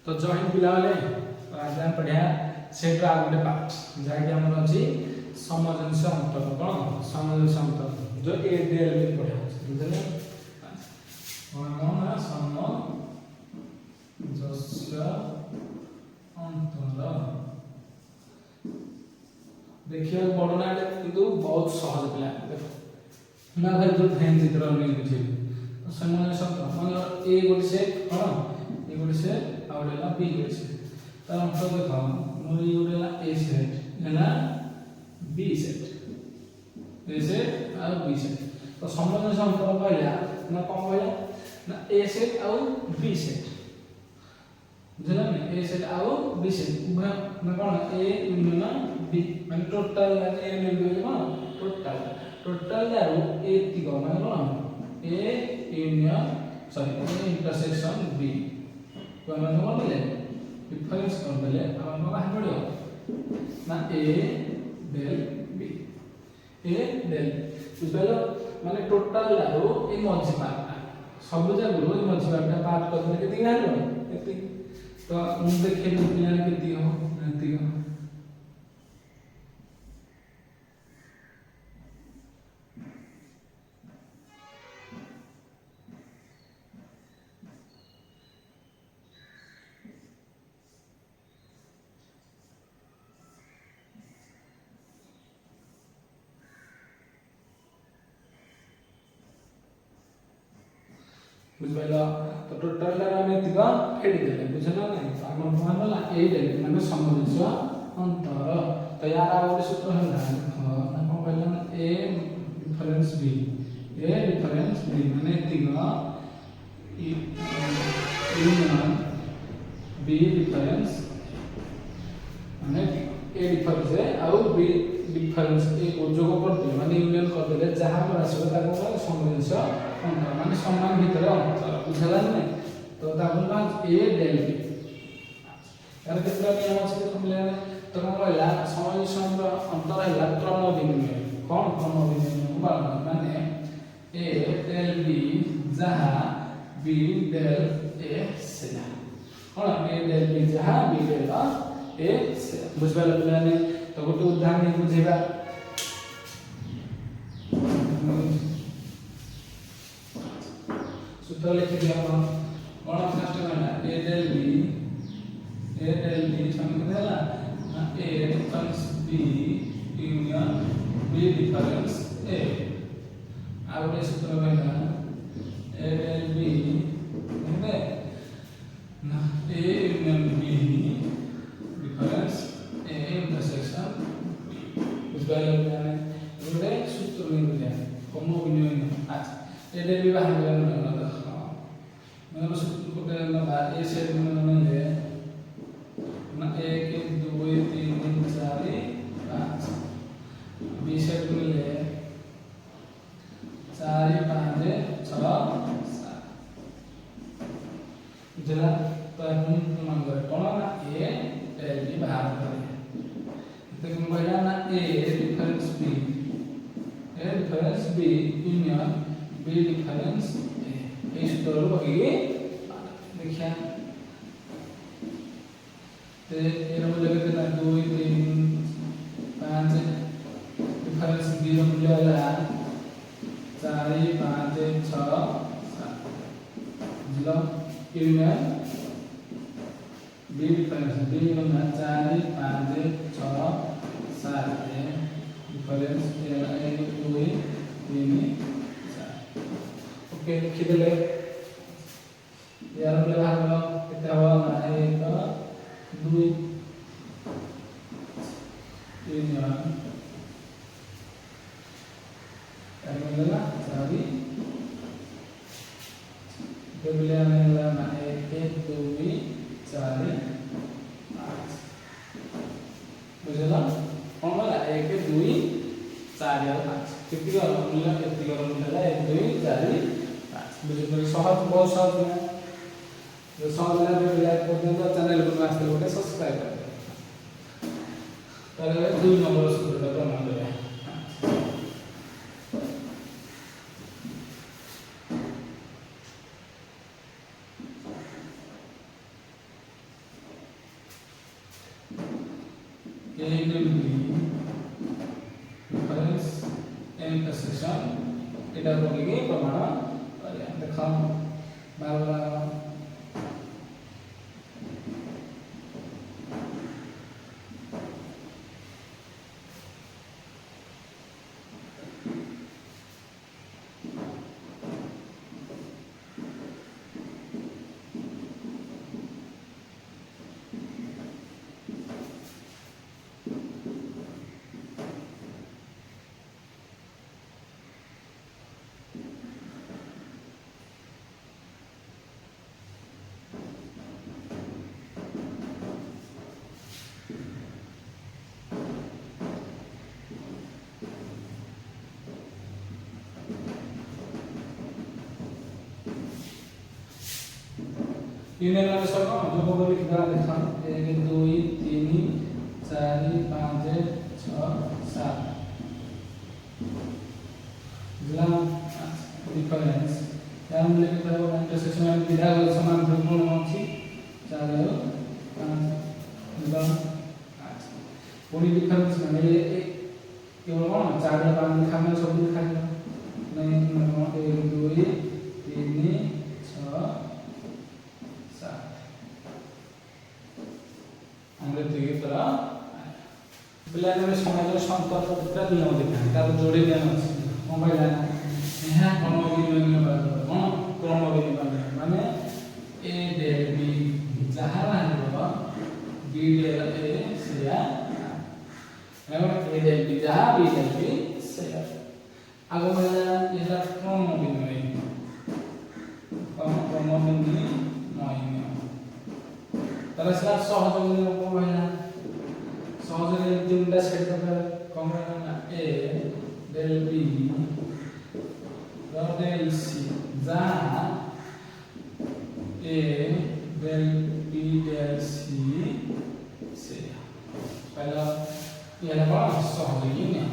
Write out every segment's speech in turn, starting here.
तो जॉइन पिला वाले तो आज हम पढ़िया सेट रा गोटे पार्ट जाके हमर अछि समजनस अंतर कोन समजनस अंतर जो ए डेल में पढ़ा बुझले कोन ना समजनस अंतर देखिए बड़ ना किंतु बहुत सहज पिला देखो ना भाई जो ध्यान चित्र नहीं बुझे तो समजनस अंतर मतलब ए गोटे सेट कोन ए गोटे सेट आउडेला बी गोटे सेट तार मतलब देखो मोर ये उडेला ए सेट हैना बी सेट ए सेट और बी सेट तो समजनस अंतर कहला ना कौन कहला ना ए सेट और बी सेट बुझला ना ए सेट और बी सेट ना कौन ए यूनियन बी माने टोटल माने ए यूनियन बी कोन टोटल टोटल दारू ए तिको माने कोन a union sorry a intersection B तो हम कोन बोले डिफरेंस कर देले हम बाहर पड़ियो ना ए डेल बी ए डेल बुझलो माने टोटल दारू ए मझी पार्ट सब जगह ए मझी पार्ट करले केति गालो केति तो हम देखे पिलाने केति हो केति हो बुझलो तो टोटल दारा में तिगा फेडी देले बुझलो नहीं हम कहला ए डेल माने समजनस अंतर तो यार आ गोटे सूत्र होला ना कोन कहला ए डिफरेंस बी माने तिगा यूनियन बी डिफरेंस माने ए डिफरेंस है और बी डिफरेंस ए को जोग कर दे माने यूनियन कर देले जहां पर आसो ताको कहला समजनस अंतर माने समान भीतर अंतर बुझला नहीं तो दाबुना ए डेल बी यार कितना नियम আছে দেখো মিলে তো কোন কইলা সমজনস अंतर है क्रम विनिमय कोन क्रम विनिमय माने ए डेल बी जहां B del A Sela cone A del B जहां बी डेल ए सेला बुझबाला मिलाने तो गोटे उदाहरण बुझेबा सूत्र लिखि दिया कोन फर्स्ट कहला ए डेल बी सम कहला a difference b union b difference a आ गोटे सूत्र कहला ए डेल बी हेबे ना a union b difference a intersection बुझबाला माने गोटे सूत्र नहीं बुझा कम विनिमय अच्छा ए डेल बी बाहर गला मतलब सूत्र ना ए सेट में ले ना 1 2 3 4 5 बी सेट में ले 4 5 6 7 जला तो हम नंबर कोन ना ए डेल बी बाहर करे तो हम कहला ना a difference b union b difference a इस तरह होगी देखिए ते एरो जगह कितना 2 3 5 डिफरेंस बी रो मूल्य होला 4 5 6 7 बुझलो यूनियन बी डिफरेंस बी होना 4 5 6 7 डिफरेंस ए 2 3 4 ओके लिखि देले यार ले भागलो कितना हुआ ना 1 2 यूनियन एरमला 4 बेबले आनेला ना 1 2 4 5 बुझला कोन वाला 1 2 4 और 5 कितनी बार मूल्य कितनी बार मूल्य 1 2 4 5 बुझे सहज बहुत सहज है जो समझ में लाइक कर देना चैनल को आस्ते लोटे सब्सक्राइब कर पहले 2 नंबर सूत्र का प्रमाण ले A into B difference intersection এটা বলিকি প্রমাণ করিয়া দেখ বারবার यूनियन में सब कौन जो बोलो लिख दरा देखा 1 2 3 4 5 6 7 जिला डिफरेंस हम लेके तो इंटरसेक्शन में विधा समान ध्रुवकोण अछि 4 5 जिला पूरी डिफरेंस में ये केवल कौन 4 5 लिखा में सब लिखा नहीं 1 2 3 6 अंग्रेजी तरह प्लान में समाज संपर्क पूरा नियम देखा तार जोड़े नियम अछि मोबाइल यहाँ क्रम विनिमय क्रम विनिमय माने ए डेल बी जहाँ रहबो बी डेल ए सेया एवं ए डेल बी जहाँ बी डेल बी सेया आगो में एला क्रम विनिमय তাহলে স্যার সহযোগী উপমানা সহযোগী তিনটা সেট করতে কম হয় না a del b del c যা a del b del c সে পহলা এটা বড় সহযোগী না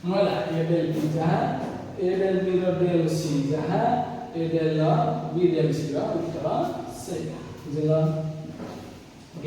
মোলা a del b যা a del b del c যা A del B del C का उत्तर से जिला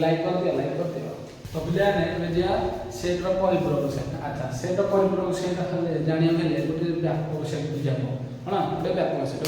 लाइक करते हो तो बिना ने मेडिया सेट रो परिपूरक सेट अच्छा सेट रो परिपूरक सेट खाली जानिया मेले गोटे व्यापक सेट बुझाबो हना गोटे व्यापक सेट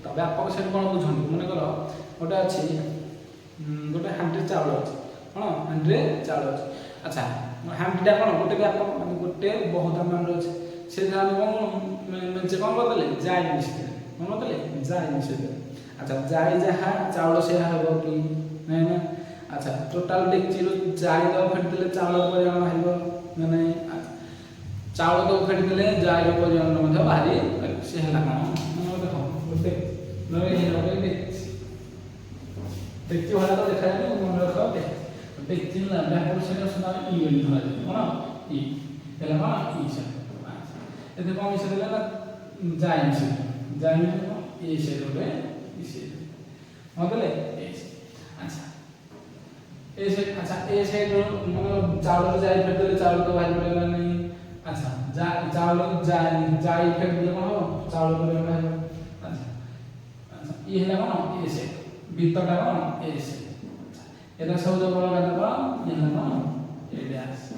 तो व्यापक सेट कोन बुझन माने करो गोटे अछि गोटे हांडी चावल अछि हना हांडी चावल अछि अच्छा हांडीटा कोन गोटे व्यापक माने गोटे बहुत अमाउंट अछि से जान कोन जे कोन करले जाय मिस्त्री मन कले जाय मिसे अच्छा जाय जहा चावल से हबो कि नै ना अच्छा टोटल डेक्ची रो जाय दो फेट देले चावल परिमाण हबो नै चावल दो फेट देले जाय रो परिमाण मध्ये भारी से हला कोन मन देखो गोटे नै हे डेक्ची डेक्ची वाला तो देखा नै मन रखो डेक्ची ना व्यापक से सुना ई बोली धरा दे कोन ई एला कोन ई से एते कोन से देला ना जाय मिसे जाने को ये से होवे इसे मतलब ए अच्छा ए से मतलब चावल जाय फेट देले चावल तो भाई पड़ेगा नहीं अच्छा चावल जाय फेट देले कोन हो चावल पड़ेगा अच्छा अच्छा ये है कोन ए से भीतरटा कोन ए से एदा सब जो बड़ा का कोन ये है कोन ए डैश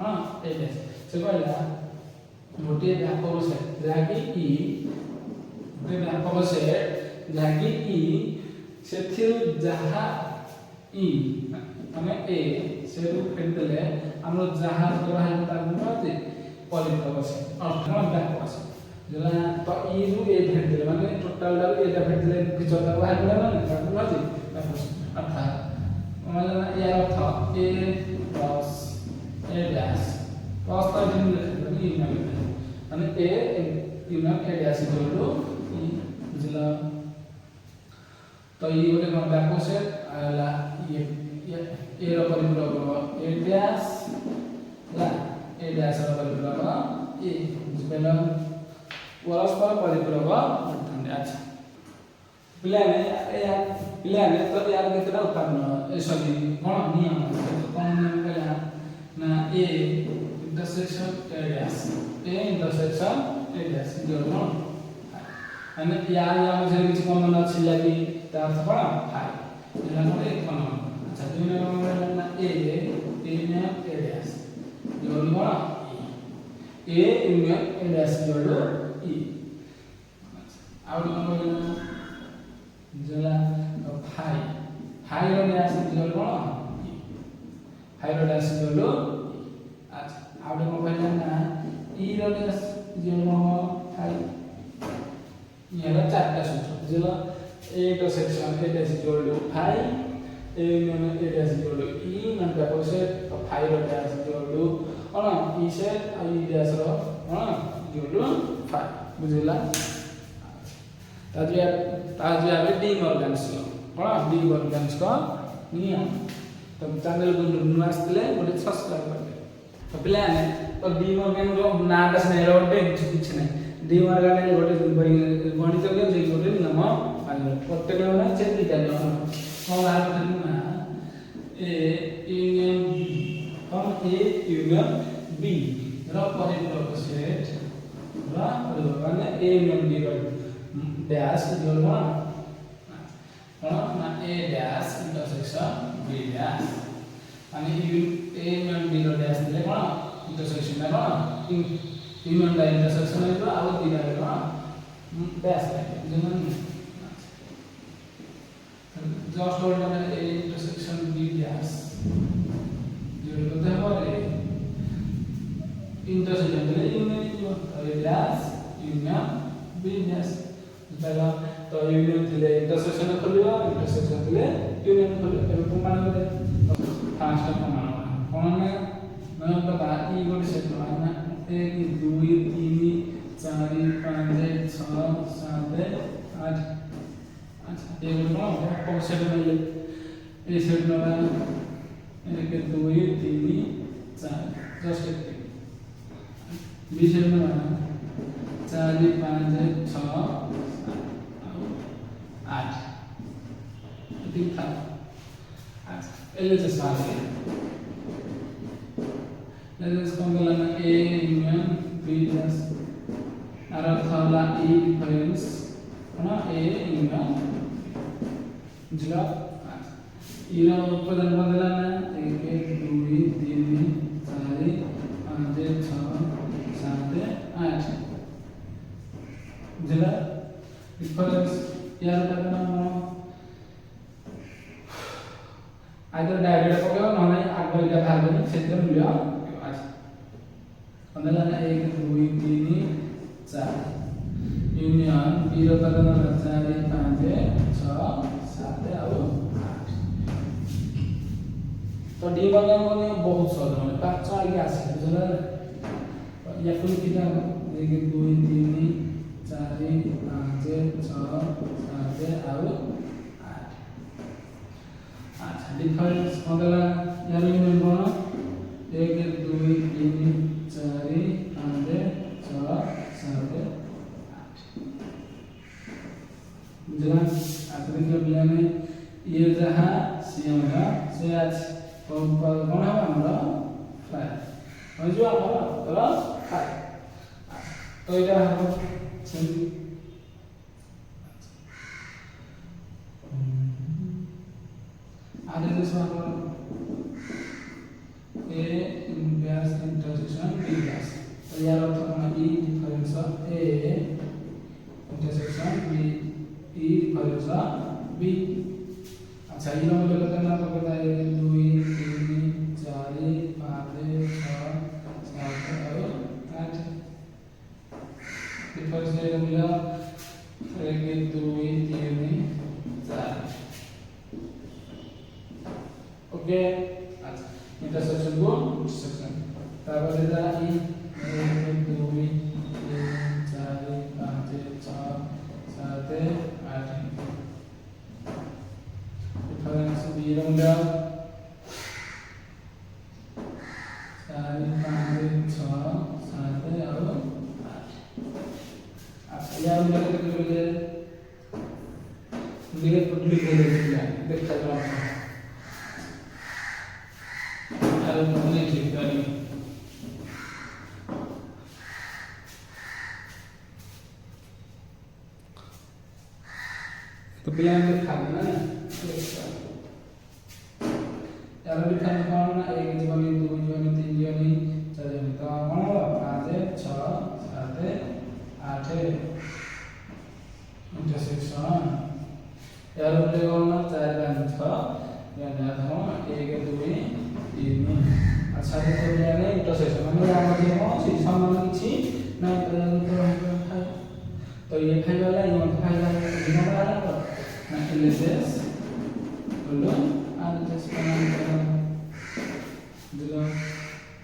हां ए डैश से कहला गोटे व्यापक से जाकी ई व्यापक सेट जाकी ई सेथिर जहा ई माने ए सेरु फेट देले हमरो जहा तोरा है तार बुझे परिपूरक सेट अर्थ व्यापक सेट जला तो ई रु ए फेट देले माने टोटल दा एटा फेट देले किछो दा बाहर पड़े ना तार बुझे अर्थात माने यार अर्थ A plus A dash plus तो दिन लिखे ई माने ए union A dash equal to जिला तो ये गोटे कोन व्यापक सेट आला ये रो परिपूरक ए डैश ला ए डैश रो परिपूरक ए बुझबेला परस्पर परिपूरक अच्छा प्लान तो यार केतरा उत्पन्न ए सॉरी कोन नियम कोन नियम कला ना A intersection A intersection A dash जो અને યાર યા मुझे किसी कॉमन अच्छी लगी तो अर्थ कोन फाई एला कोन 1 नंबर अच्छा 2 नंबर ना ए यूनियन ए डैश जोड़ कोन ए यूनियन ए डैश जोड़ ई आउट नंबर जला 5 5 रो डैश जोड़ कोन ई 5 रो डैश जोड़ अच्छा आउट नंबर ना ई रो डैश जोड़ कोन 5 याला चारटा सूत्र जला ए इंटरसेक्शन ए डैश जोड़ 5 ए यूनियन ए डैश जोड़ ई मन का से 5 रो डैश जोड़ और ई से ई डैश रो जोड़ 5 बुझला ताजे आवे डी मॉर्गन्स लो कोन डी मॉर्गन्स का नियम तो चैनल को नुन आस्तिले गोटे सब्सक्राइब करबे तो प्लान तो डी मॉर्गन रो नाटा से रोटे किछ नै डी मॉर्गन गोटे गणित के जे गोटे नियम आइलो प्रत्येक ना जे दिटा नियम कोन आ ना ए यूनियन कोन ए यूनियन बी रो परिपूरक सेट रा माने ए यूनियन बी रो डैश जोड़ कोन ना a dash intersection b dash माने ए यूनियन बी रो डैश ले कोन इंटरसेक्शन में कोन यूनियन दा इंटरसेक्शन में आ दिना कोन डैश जमन जस्ट और ना ए इंटरसेक्शन बी डैश जोड़ करते हैं और इंटरसेक्शन ले union dash union B dash तो यूनियन थिले इंटरसेक्शन खोलियो इंटरसेक्शन थिले यूनियन खोलियो ए प्रमाण करे फास्ट प्रमाण कोन ने मैं पता ई गोटे सेट ना 1 2 3 4 5 6 7 8 अच्छा ये कोन को सेट में ले ए सेट में 1 2 3 4 जस्ट एक बी सेट में 4 5 6 8 ठीक था अच्छा एलएचएस वाले एलएचएस कौन बोला ए यूनियन बी डैश अर्थ होला ई डिफरेंस ना ए यूनियन जिला ई रो उपादान बदला ना 1 2 3 4 5 6 7 8 जिला डिफरेंस यार करना आइदर डायरेक्ट पकाओ ना नहीं आगे इटा बाहर बनी क्षेत्र मूल्य आज अंदर ना 1 2 3 4 यूनियन बी रो करना 4 5 6 7 और 8 तो डी वाला में बहुत सहज है 5 आगे आसे बुझला या कोई कितना 1 2 3 4 5 6 7 और 8 अच्छा डिफरेंस मतलब यार यूनियन कोन 1 2 3 4 5 6 7 8 बुझला आखिर के बिना में ये जहां सी होगा से आज कोन है हमरा 5 हो जो हमरा तो 5 तो इटा हम सेमी आधे दिस में a dash intersection b dash तो यार अर्थ है ई डिफरेंस ए इंटरसेक्शन बी ई डिफरेंस बी अच्छा ये हम लोग करना तो पता है 2 3 4 5 6 7 और 8 डिफरेंस ले मिला 1 2 3 4 ओके अच्छा इंटरसेक्शन को इंटरसेक्शन तापर देता ई 1 2 3 4 5 6 7 8 डिफरेंस बी रंगा 4 5 6 7 और 8 अच्छा यार मेरे को बोले मेरे को लिख दे देखा जाओ अरे हमने ठीक करी तो प्लान में खा लेना यार डिफरेंस कौन ना 1 जीवनी 2 जीवनी 3 जीवनी 4 जीवनी तो कौन होगा 5 6 7 8 इंटरसेक्शन यार ऊपर कौन ना 4 5 6 यानी आधा 1 2 3 अच्छा देखो यानी इंटरसेक्शन माने या मध्य हो से समान किछि ना तो ये फाइल वाला ये फाइल वाला दिनो वाला तो ना एलएसएस बोलो आर जस्ट बनाना दिलो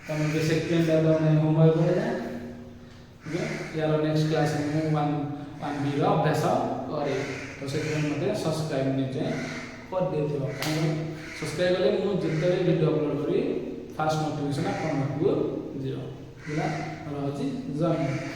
तम बेसिक ट्रेन दादा ने होमवर्क करे यार नेक्स्ट क्लास में 1 बी रो अभ्यास करे तो से मते सब्सक्राइब निजे कर देथिबो सब्सक्राइब कले मु जिते वीडियो अपलोड करी फास्ट नोटिफिकेशन आपन को दियो बुला रहछि जय